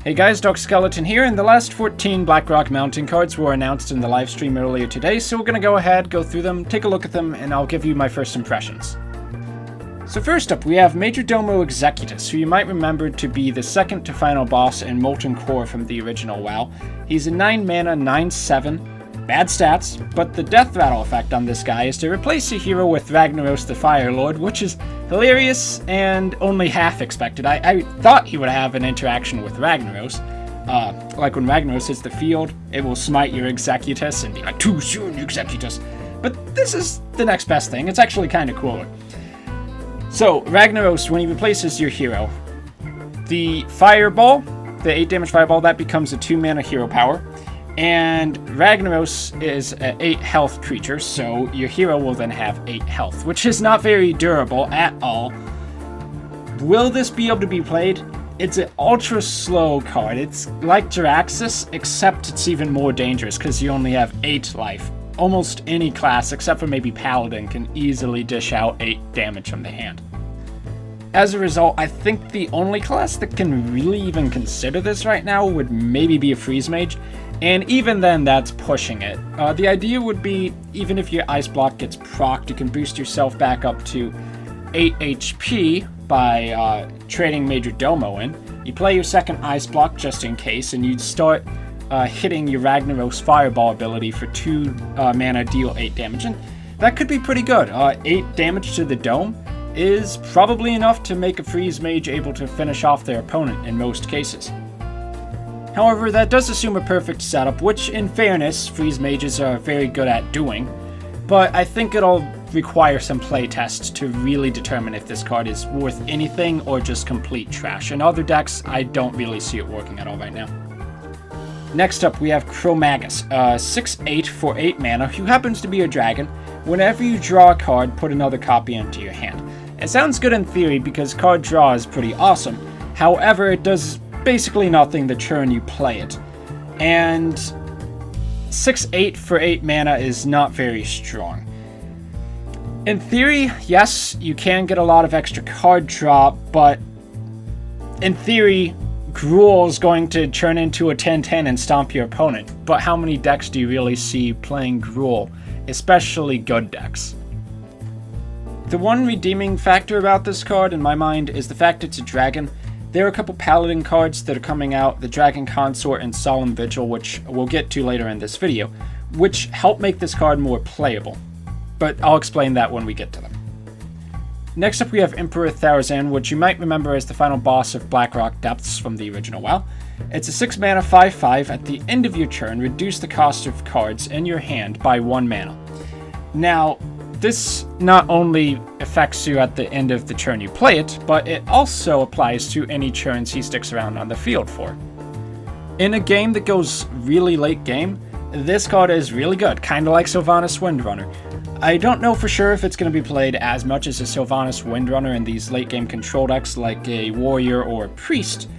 Hey guys, Dark Skeleton here, and the last 14 Blackrock mountain cards were announced in the live stream earlier today, so we're going to go ahead, go through them, take a look at them, and I'll give you my first impressions. So first up, we have Majordomo Executives, who you might remember to be the second to final boss in Molten Core from the original WoW. He's a 9 mana, 9/7, bad stats, but the death rattle effect on this guy is to replace a hero with Ragnaros the Fire Lord, which is hilarious and only half expected. I thought he would have an interaction with Ragnaros. Like when Ragnaros hits the field, it will smite your Executus and be like, "Too soon, Executus." But this is the next best thing. It's actually kind of cooler. So, Ragnaros, when he replaces your hero, the Fireball, the 8 damage Fireball, that becomes a 2 mana hero power. And Ragnaros is an 8 health creature, so your hero will then have 8 health, which is not very durable at all. Will this be able to be played? It's an ultra slow card. It's like Jiraxis, except it's even more dangerous because you only have 8 life. Almost any class, except for maybe Paladin, can easily dish out 8 damage from the hand. As a result, I think the only class that can really even consider this right now would maybe be a Freeze Mage, and even then that's pushing it. The idea would be, even if your Ice Block gets procced, you can boost yourself back up to 8 HP by trading Majordomo in. You play your second Ice Block just in case, and you'd start hitting your Ragnaros Fireball ability for 2 mana, deal 8 damage, and that could be pretty good. 8 damage to the dome is probably enough to make a Freeze Mage able to finish off their opponent in most cases. However, that does assume a perfect setup, which in fairness, Freeze Mages are very good at doing, but I think it'll require some playtest to really determine if this card is worth anything or just complete trash. In other decks, I don't really see it working at all right now. Next up, we have Magus, 6/8 for 8 mana, who happens to be a dragon. Whenever you draw a card, put another copy into your hand. It sounds good in theory because card draw is pretty awesome. However, it does basically nothing the turn you play it. And 6/8 for 8 mana is not very strong. In theory, yes, you can get a lot of extra card draw, but in theory, Gruul is going to turn into a 10/10 and stomp your opponent. But how many decks do you really see playing Gruul? Especially good decks. The one redeeming factor about this card, in my mind, is the fact it's a dragon. There are a couple Paladin cards that are coming out, the Dragon Consort and Solemn Vigil, which we'll get to later in this video, which help make this card more playable. But I'll explain that when we get to them. Next up we have Emperor Therazan, which you might remember as the final boss of Blackrock Depths from the original WoW. It's a 6 mana 5/5. At the end of your turn, reduce the cost of cards in your hand by 1 mana. Now, this not only affects you at the end of the turn you play it, but it also applies to any turns he sticks around on the field for. In a game that goes really late game, this card is really good, kinda like Sylvanas Windrunner. I don't know for sure if it's going to be played as much as a Sylvanas Windrunner in these late game control decks like a Warrior or a Priest,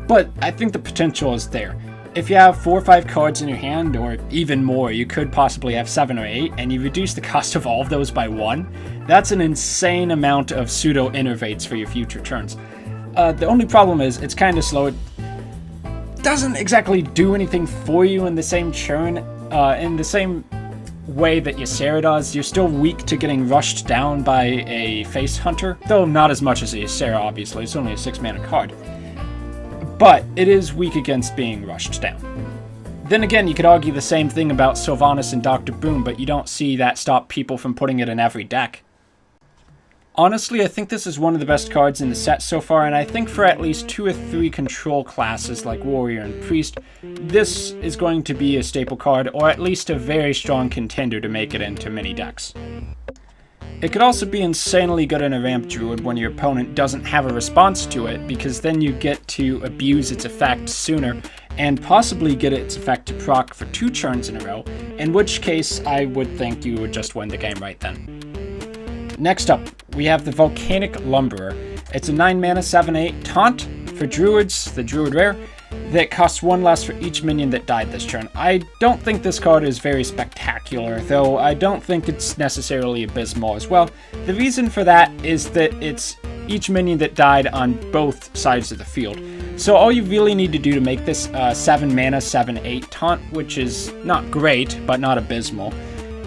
but I think the potential is there. If you have 4 or 5 cards in your hand, or even more, you could possibly have 7 or 8, and you reduce the cost of all of those by 1, that's an insane amount of pseudo-innervates for your future turns. The only problem is, it's kind of slow. It doesn't exactly do anything for you in the same churn, in the same way that Ysera does. You're still weak to getting rushed down by a Face Hunter, though not as much as a Ysera, obviously. It's only a 6 mana card. But it is weak against being rushed down. Then again, you could argue the same thing about Sylvanas and Dr. Boom, but you don't see that stop people from putting it in every deck. Honestly, I think this is one of the best cards in the set so far, and I think for at least 2 or 3 control classes like Warrior and Priest, this is going to be a staple card, or at least a very strong contender to make it into many decks. It could also be insanely good in a ramp druid when your opponent doesn't have a response to it, because then you get to abuse its effect sooner and possibly get its effect to proc for 2 turns in a row, in which case I would think you would just win the game right then. Next up, we have the Volcanic Lumberer. It's a 9 mana 7/8 taunt for druids, the druid rare, that costs 1 less for each minion that died this turn. I don't think this card is very spectacular, though I don't think it's necessarily abysmal as well. The reason for that is that it's each minion that died on both sides of the field. So all you really need to do to make this 7 mana, 7/8 taunt, which is not great, but not abysmal,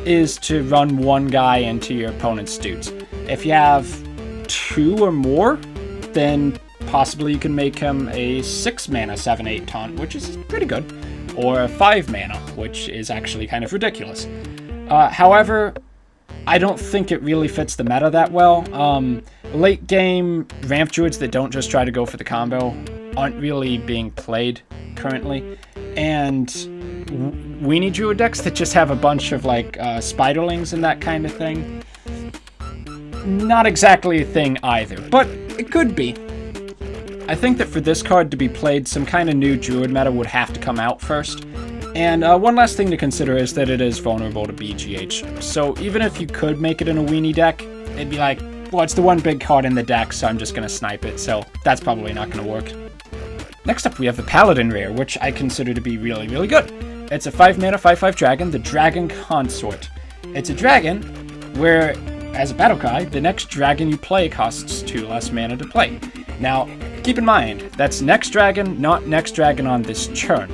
is to run one guy into your opponent's dudes. If you have 2 or more, then possibly you can make him a 6 mana, 7/8 taunt, which is pretty good, or a 5 mana, which is actually kind of ridiculous. However, I don't think it really fits the meta that well. Late game ramp druids that don't just try to go for the combo aren't really being played currently, and weenie druid decks that just have a bunch of like spiderlings and that kind of thing, not exactly a thing either, but it could be. I think that for this card to be played, some kind of new druid meta would have to come out first. And one last thing to consider is that it is vulnerable to BGH. So even if you could make it in a weenie deck, it'd be like, well, it's the one big card in the deck, so I'm just going to snipe it. So that's probably not going to work. Next up, we have the Paladin Rare, which I consider to be really, really good. It's a 5 mana, 5/5 dragon, the Dragon Consort. It's a dragon where, as a battle cry, the next dragon you play costs 2 less mana to play. Now, keep in mind, that's next dragon, not next dragon on this turn.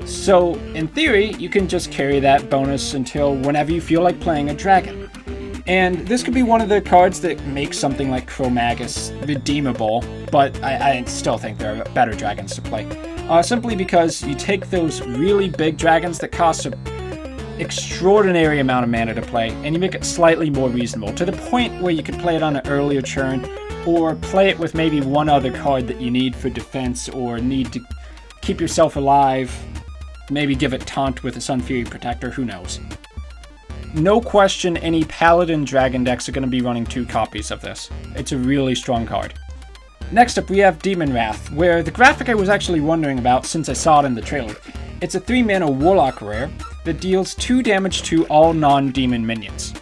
So, in theory, you can just carry that bonus until whenever you feel like playing a dragon. And this could be one of the cards that makes something like Magus redeemable, but I still think there are better dragons to play. Simply because you take those really big dragons that cost an extraordinary amount of mana to play, and you make it slightly more reasonable, to the point where you could play it on an earlier turn, or play it with maybe one other card that you need for defense, or need to keep yourself alive. Maybe give it taunt with a Sun Fury Protector, who knows. No question any Paladin Dragon decks are going to be running 2 copies of this. It's a really strong card. Next up we have Demon Wrath, where the graphic I was actually wondering about since I saw it in the trailer. It's a 3 mana Warlock rare that deals 2 damage to all non-demon minions.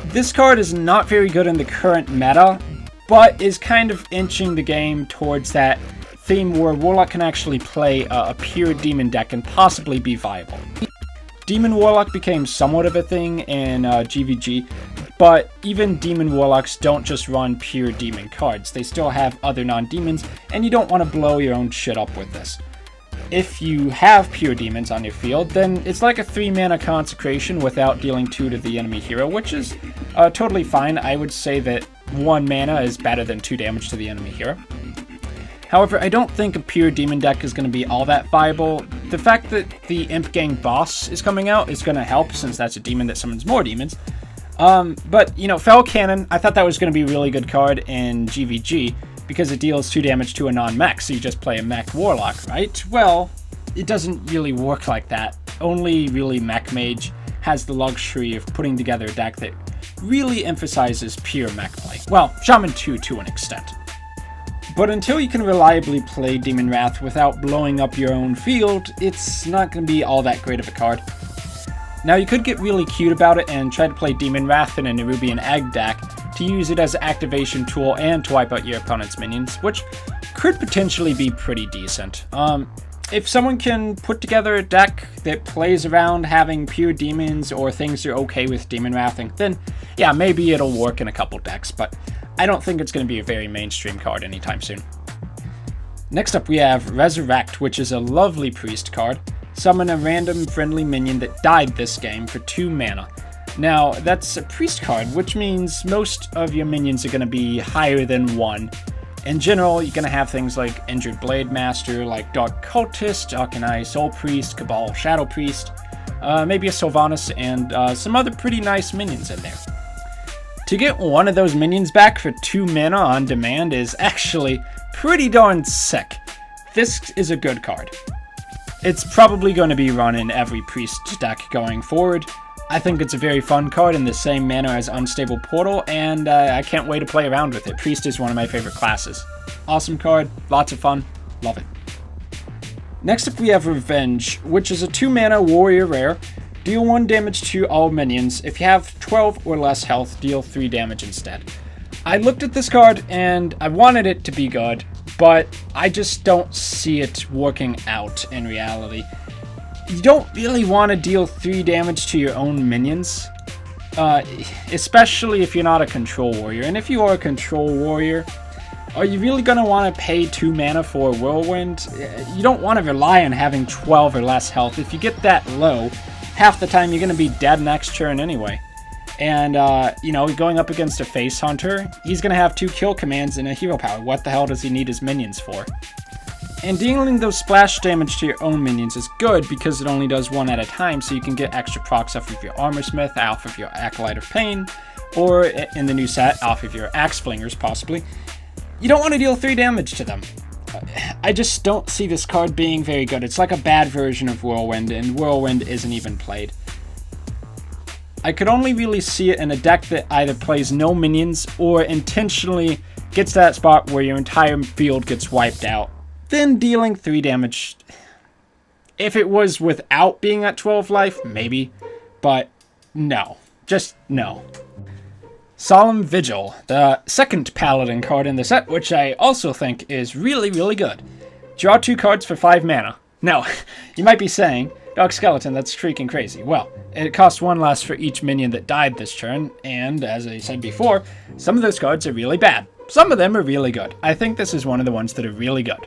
This card is not very good in the current meta, but is kind of inching the game towards that theme where Warlock can actually play a pure demon deck and possibly be viable. Demon Warlock became somewhat of a thing in GVG, but even Demon Warlocks don't just run pure demon cards. They still have other non-demons, and you don't want to blow your own shit up with this. If you have pure demons on your field, then it's like a 3 mana Consecration without dealing 2 to the enemy hero, which is totally fine. I would say that 1 mana is better than 2 damage to the enemy hero. However, I don't think a pure demon deck is going to be all that viable. The fact that the Imp Gang boss is coming out is going to help, since that's a demon that summons more demons. But, you know, Fell Cannon, I thought that was going to be a really good card in GVG, because it deals 2 damage to a non-mech, so you just play a mech Warlock, right? Well, it doesn't really work like that. Only really Mech Mage has the luxury of putting together a deck that really emphasizes pure mech play. Well, Shaman 2 to an extent. But until you can reliably play Demon Wrath without blowing up your own field, it's not going to be all that great of a card. Now, you could get really cute about it and try to play Demon Wrath in a Nerubian Egg deck to use it as an activation tool and to wipe out your opponent's minions, which could potentially be pretty decent. If someone can put together a deck that plays around having pure demons or things you're okay with Demon Wrathing, then yeah, maybe it'll work in a couple decks, but I don't think it's going to be a very mainstream card anytime soon. Next up we have Resurrect, which is a lovely priest card. Summon a random friendly minion that died this game for 2 mana. Now, that's a priest card, which means most of your minions are going to be higher than 1. In general, you're going to have things like Injured Blade Master, like Dark Cultist, Arcanine Soul Priest, Cabal Shadow Priest, maybe a Sylvanas, and some other pretty nice minions in there. To get one of those minions back for 2 mana on demand is actually pretty darn sick. This is a good card. It's probably going to be run in every priest deck going forward. I think it's a very fun card in the same manner as Unstable Portal, and I can't wait to play around with it. Priest is one of my favorite classes. Awesome card, lots of fun, love it. Next up we have Revenge, which is a 2 mana warrior rare. Deal 1 damage to all minions. If you have 12 or less health, deal 3 damage instead. I looked at this card and I wanted it to be good, but I just don't see it working out in reality. You don't really want to deal 3 damage to your own minions, especially if you're not a control warrior. And if you are a control warrior, Are you really going to want to pay 2 mana for a Whirlwind? You don't want to rely on having 12 or less health. If you get that low, half the time you're going to be dead next turn anyway. And, you know, going up against a Face Hunter, he's going to have 2 kill commands and a hero power. What the hell does he need his minions for? And dealing those splash damage to your own minions is good because it only does 1 at a time, so you can get extra procs off of your Armor Smith, off of your Acolyte of Pain, or in the new set, off of your Axe Flingers, possibly. You don't want to deal 3 damage to them. I just don't see this card being very good. It's like a bad version of Whirlwind, and Whirlwind isn't even played. I could only really see it in a deck that either plays no minions or intentionally gets to that spot where your entire field gets wiped out. Then dealing 3 damage. If it was without being at 12 life, maybe. But no. Just no. Solemn Vigil, the second Paladin card in the set, which I also think is really, really good. Draw 2 cards for 5 mana. Now, you might be saying, Dog Skeleton, that's freaking crazy. Well, it costs 1 less for each minion that died this turn, and as I said before, some of those cards are really bad. Some of them are really good. I think this is one of the ones that are really good.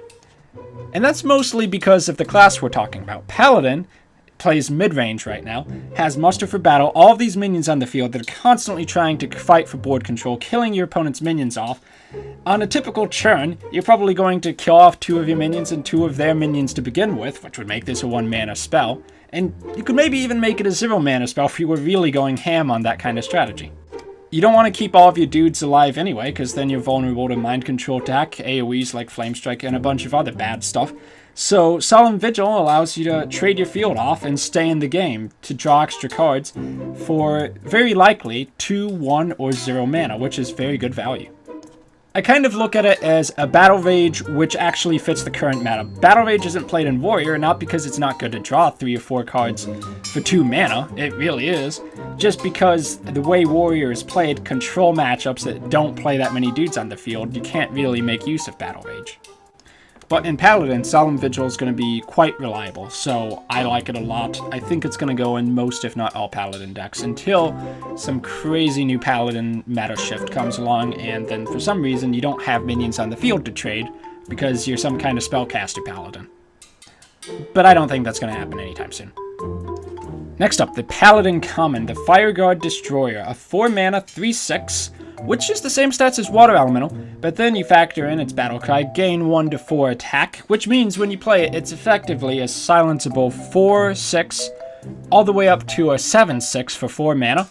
And that's mostly because of the class we're talking about. Paladin plays mid-range right now, has muster for battle, all of these minions on the field that are constantly trying to fight for board control, killing your opponent's minions off. On a typical turn, you're probably going to kill off 2 of your minions and 2 of their minions to begin with, which would make this a 1 mana spell. And you could maybe even make it a 0 mana spell if you were really going ham on that kind of strategy. You don't want to keep all of your dudes alive anyway, because then you're vulnerable to mind control attack, AoEs like Flame Strike, and a bunch of other bad stuff. So Solemn Vigil allows you to trade your field off and stay in the game to draw extra cards for very likely 2, 1, or 0 mana, which is very good value. I kind of look at it as a Battle Rage which actually fits the current meta. Battle Rage isn't played in Warrior, not because it's not good to draw 3 or 4 cards for 2 mana, it really is, just because the way Warrior is played, control matchups that don't play that many dudes on the field, you can't really make use of Battle Rage. But in Paladin, Solemn Vigil is going to be quite reliable, so I like it a lot. I think it's going to go in most, if not all, Paladin decks until some crazy new Paladin meta shift comes along, and then for some reason you don't have minions on the field to trade because you're some kind of spellcaster Paladin. But I don't think that's going to happen anytime soon. Next up, the Paladin Common, the Fireguard Destroyer, a 4 mana 3/6, which is the same stats as Water Elemental, but then you factor in its battle cry, gain 1 to 4 attack, which means when you play it, it's effectively a silenceable 4/6, all the way up to a 7/6 for 4 mana,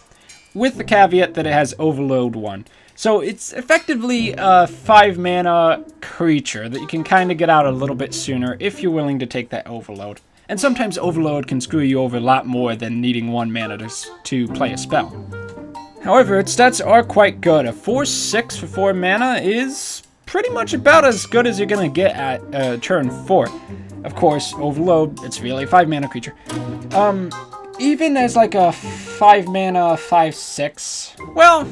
with the caveat that it has Overload 1. So it's effectively a 5 mana creature that you can kind of get out a little bit sooner if you're willing to take that Overload. And sometimes Overload can screw you over a lot more than needing 1 mana to play a spell. However, its stats are quite good. A 4/6 for 4 mana is pretty much about as good as you're going to get at turn 4. Of course, Overload, it's really a 5 mana creature. Even as like a 5 mana 5/6, well,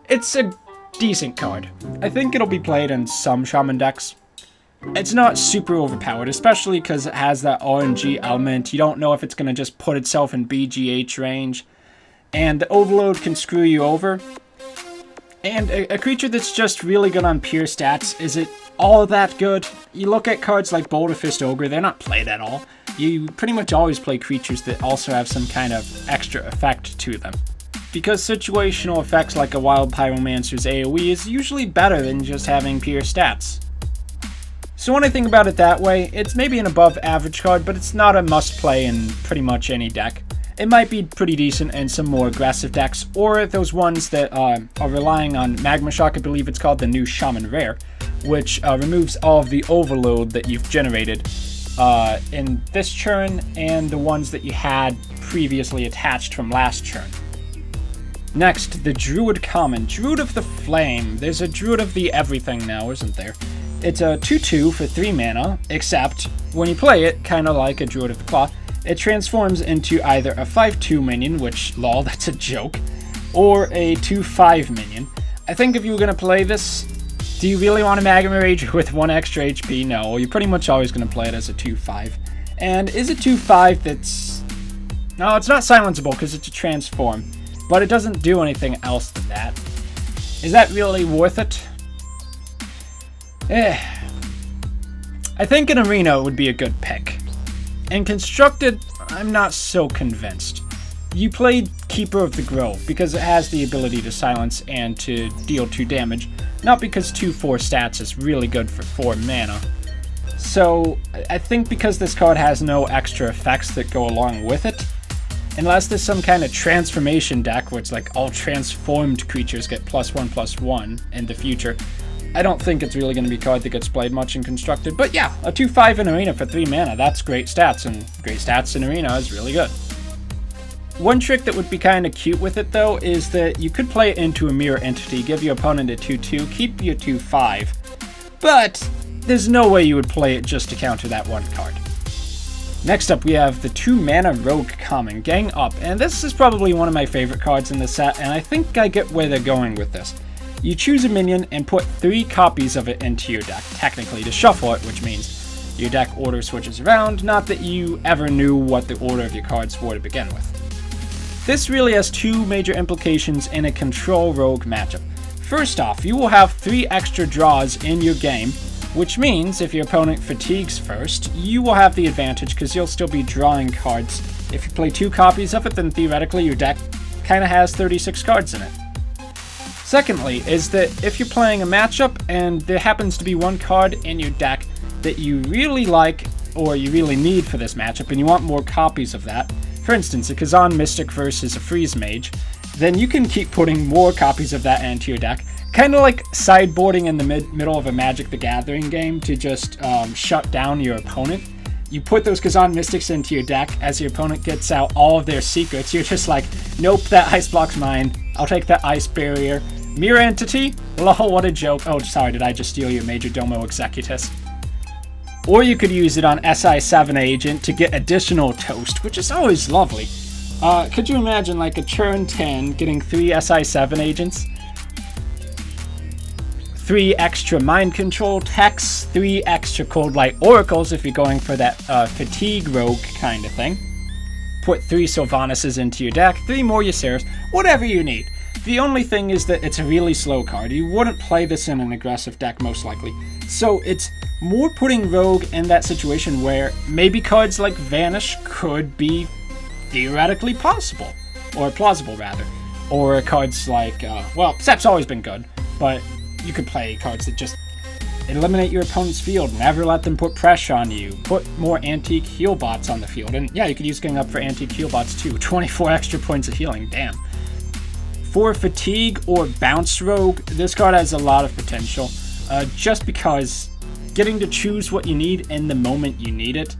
it's a decent card. I think it'll be played in some Shaman decks. It's not super overpowered, especially because it has that RNG element. You don't know if it's going to just put itself in BGH range. And the Overload can screw you over. And a creature that's just really good on pure stats, is it all that good? You look at cards like Boulder Fist Ogre, they're not played at all. You pretty much always play creatures that also have some kind of extra effect to them. Because situational effects like a Wild Pyromancer's AoE is usually better than just having pure stats. So when I think about it that way, it's maybe an above average card, but it's not a must play in pretty much any deck. It might be pretty decent in some more aggressive decks, or those ones that are relying on Magma Shock, I believe it's called the new Shaman Rare, which removes all of the overload that you've generated in this turn, and the ones that you had previously attached from last turn. Next, the Druid Common, Druid of the Flame. There's a Druid of the Everything now, isn't there? It's a 2/2 for 3 mana, except when you play it, kind of like a Druid of the Claw, it transforms into either a 5/2 minion, which, lol, that's a joke, or a 2/5 minion. I think if you were going to play this, do you really want a Magma Rage with 1 extra HP? No, you're pretty much always going to play it as a 2/5. And is a 2/5 that's... No, it's not silenceable because it's a transform, but it doesn't do anything else than that. Is that really worth it? I think in Arena it would be a good pick. In Constructed, I'm not so convinced. You played Keeper of the Grove because it has the ability to silence and to deal 2 damage, not because 2/4 stats is really good for 4 mana. So I think because this card has no extra effects that go along with it, unless there's some kind of transformation deck where it's like all transformed creatures get +1/+1 in the future, I don't think it's really going to be a card that gets played much in Constructed. But yeah, a 2/5 in Arena for 3 mana, that's great stats, and great stats in Arena is really good. One trick that would be kind of cute with it though is that you could play it into a mirror entity, give your opponent a 2/2, keep your 2/5, but there's no way you would play it just to counter that one card. Next up we have the 2 mana Rogue Common, Gang Up, and this is probably one of my favorite cards in the set, and I think I get where they're going with this. You choose a minion and put 3 copies of it into your deck, technically to shuffle it, which means your deck order switches around, not that you ever knew what the order of your cards were to begin with. This really has 2 major implications in a control rogue matchup. First off, you will have 3 extra draws in your game, which means if your opponent fatigues first, you will have the advantage because you'll still be drawing cards. If you play 2 copies of it, then theoretically your deck kind of has 36 cards in it. Secondly, is that if you're playing a matchup and there happens to be one card in your deck that you really like or you really need for this matchup and you want more copies of that, for instance, a Kazan Mystic versus a Freeze Mage, then you can keep putting more copies of that into your deck. Kind of like sideboarding in the middle of a Magic the Gathering game to just shut down your opponent. You put those Kazan Mystics into your deck. As your opponent gets out all of their secrets, you're just like, nope, that ice block's mine. I'll take that ice barrier. Mirror Entity? Lol, what a joke. Oh, sorry, did I just steal your Majordomo Executives? Or you could use it on SI7 Agent to get additional toast, which is always lovely. Could you imagine like a turn 10 getting 3 SI7 Agents? 3 extra Mind Control Techs, 3 extra Cold Light Oracles if you're going for that Fatigue Rogue kind of thing. Put 3 Sylvanas into your deck, 3 more Ysseras, whatever you need. The only thing is that it's a really slow card. You wouldn't play this in an aggressive deck most likely. So it's more putting Rogue in that situation where maybe cards like Vanish could be theoretically possible. Or plausible rather. Or cards like, well, Sep's always been good, but you could play cards that just eliminate your opponent's field, never let them put pressure on you, put more Antique Heal Bots on the field, and yeah, you could use Gang Up for Antique Heal Bots too, 24 extra points of healing, damn. For Fatigue or Bounce Rogue, this card has a lot of potential, just because getting to choose what you need in the moment you need it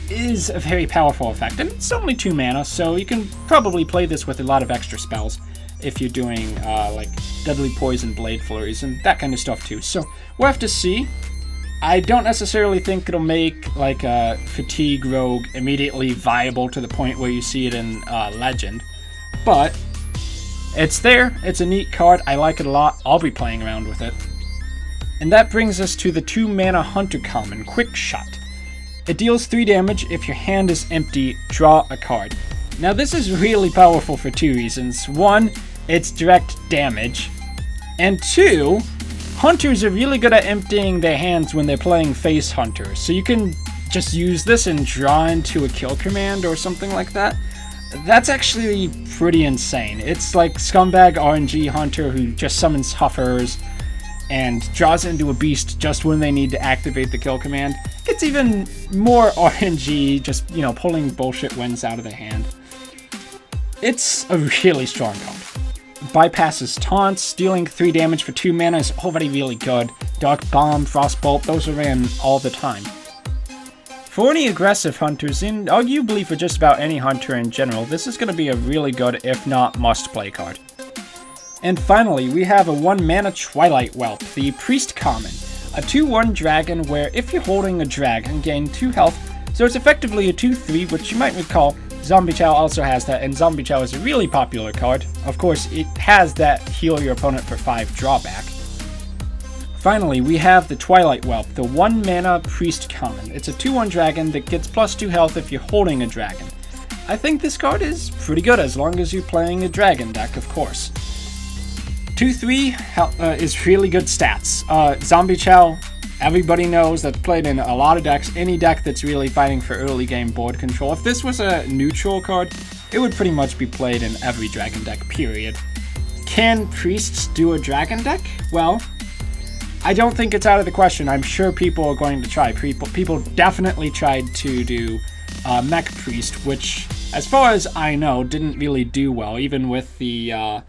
is a very powerful effect, and it's only 2 mana, so you can probably play this with a lot of extra spells if you're doing like Deadly Poison, Blade Flurries, and that kind of stuff too. So we'll have to see. I don't necessarily think it'll make like a Fatigue Rogue immediately viable to the point where you see it in Legend, but it's there. It's a neat card. I like it a lot. I'll be playing around with it. And that brings us to the 2 mana Hunter Common, Quick Shot. It deals 3 damage. If your hand is empty, draw a card. Now this is really powerful for 2 reasons. 1, it's direct damage. And 2, hunters are really good at emptying their hands when they're playing face hunters. So you can just use this and draw into a kill command or something like that. That's actually pretty insane. It's like Scumbag RNG Hunter who just summons Huffers and draws into a beast just when they need to activate the kill command. It's even more RNG, just, you know, pulling bullshit wins out of their hand. It's a really strong card. Bypasses taunts, dealing 3 damage for 2 mana is already really good. Dark Bomb, Frostbolt, those are in all the time. For any aggressive hunters, and arguably for just about any hunter in general, this is going to be a really good, if not must-play card. And finally, we have a 1 mana Twilight Whelp, the Priest Common, a 2/1 dragon where if you're holding a dragon, gain 2 health, so it's effectively a 2/3, which you might recall Zombie Chow also has that, and Zombie Chow is a really popular card. Of course, it has that heal your opponent for 5 drawback. Finally, we have the Twilight Whelp, the 1 mana Priest Common. It's a 2/1 dragon that gets +2 health if you're holding a dragon. I think this card is pretty good as long as you're playing a dragon deck, of course. 2-3 is really good stats. Zombie Chow, everybody knows that's played in a lot of decks. Any deck that's really fighting for early game board control. If this was a neutral card, it would pretty much be played in every dragon deck, period. Can priests do a dragon deck? Well, I don't think it's out of the question. I'm sure people are going to try. People definitely tried to do mech priest, which, as far as I know, didn't really do well, even with the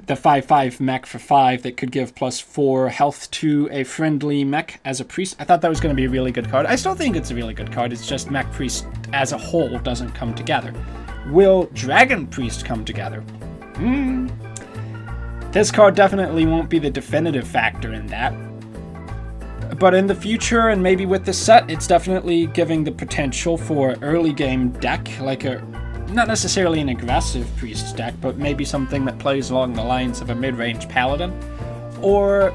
5/5 mech for 5 that could give +4 health to a friendly mech as a priest. I thought that was going to be a really good card. I still think it's a really good card. It's just mech priest as a whole doesn't come together. Will dragon priest come together? This card definitely won't be the definitive factor in that. But in the future, and maybe with this set, it's definitely giving the potential for early game deck, like not necessarily an aggressive priest deck, but maybe something that plays along the lines of a mid-range paladin. Or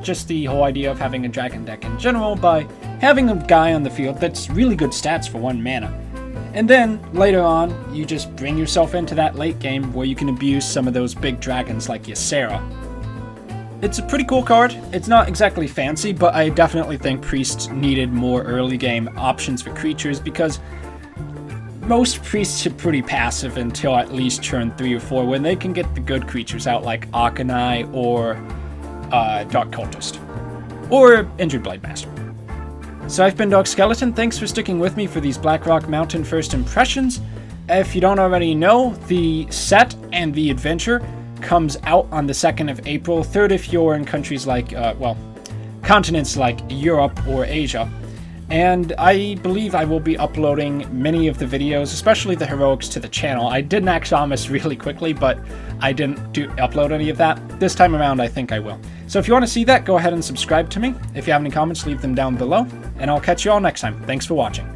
just the whole idea of having a dragon deck in general by having a guy on the field that's really good stats for 1 mana. And then, later on, you just bring yourself into that late game where you can abuse some of those big dragons like Ysera. It's a pretty cool card. It's not exactly fancy, but I definitely think priests needed more early game options for creatures because most priests are pretty passive until at least turn 3 or 4 when they can get the good creatures out like Arcanine or Dark Cultist. Or Injured Blade Master. So I've been Dark Skeleton. Thanks for sticking with me for these Blackrock Mountain first impressions. If you don't already know, the set and the adventure comes out on the 2nd of April, 3rd if you're in countries like, continents like Europe or Asia. And I believe I will be uploading many of the videos, especially the heroics, to the channel. I did Naxxramas really quickly, but I didn't upload any of that. This time around, I think I will. So if you want to see that, go ahead and subscribe to me. If you have any comments, leave them down below, and I'll catch you all next time. Thanks for watching.